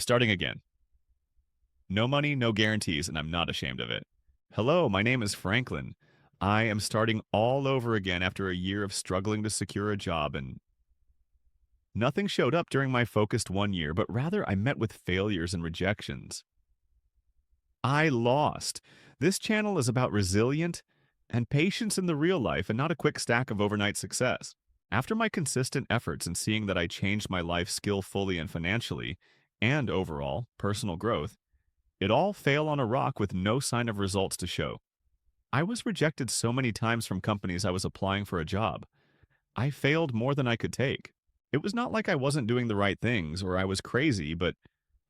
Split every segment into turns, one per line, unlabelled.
I'm starting again. No money, no guarantees, and I'm not ashamed of it. Hello, my name is Franklin. I am starting all over again after a year of struggling to secure a job, and nothing showed up during my focused 1 year, but rather I met with failures and rejections. I lost. This channel is about resilient and patience in the real life and not a quick stack of overnight success. After my consistent efforts and seeing that I changed my life skillfully and financially, and overall personal growth, it all fell on a rock with no sign of results to show. I was rejected so many times from companies I was applying for a job. I failed more than I could take. It was not like I wasn't doing the right things or I was crazy, but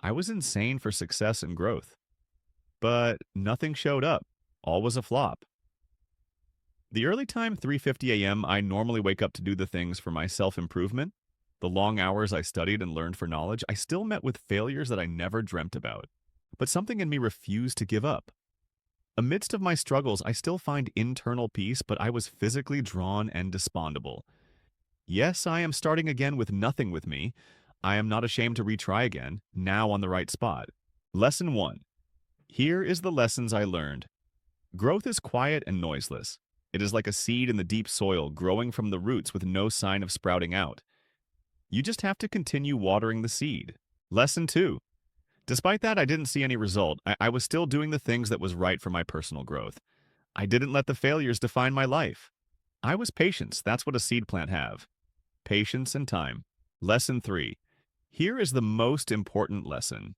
I was insane for success and growth. But nothing showed up. All was a flop. The early time, 3:50 a.m., I normally wake up to do the things for my self-improvement. The long hours I studied and learned for knowledge, I still met with failures that I never dreamt about. But something in me refused to give up. Amidst of my struggles, I still find internal peace, but I was physically drawn and despondable. Yes, I am starting again with nothing with me. I am not ashamed to retry again, now on the right spot. Lesson 1. Here is the lessons I learned. Growth is quiet and noiseless. It is like a seed in the deep soil growing from the roots with no sign of sprouting out. You just have to continue watering the seed. Lesson 2. Despite that, I didn't see any result. I was still doing the things that was right for my personal growth. I didn't let the failures define my life. I was patient. That's what a seed plant have. Patience and time. Lesson 3. Here is the most important lesson.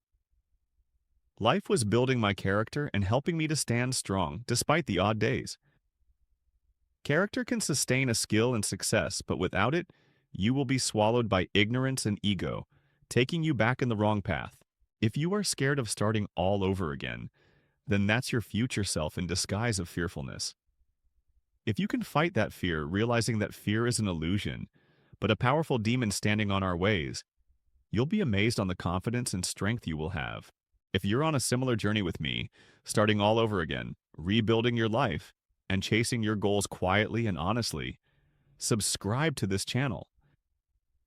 Life was building my character and helping me to stand strong despite the odd days. Character can sustain a skill and success, but without it, you will be swallowed by ignorance and ego, taking you back in the wrong path. If you are scared of starting all over again, then that's your future self in disguise of fearfulness. If you can fight that fear, realizing that fear is an illusion, but a powerful demon standing on our ways, you'll be amazed on the confidence and strength you will have. If you're on a similar journey with me, starting all over again, rebuilding your life, and chasing your goals quietly and honestly, subscribe to this channel.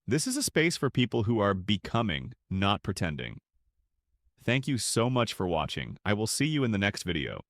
This is a space for people who are becoming, not pretending. Thank you so much for watching. I will see you in the next video.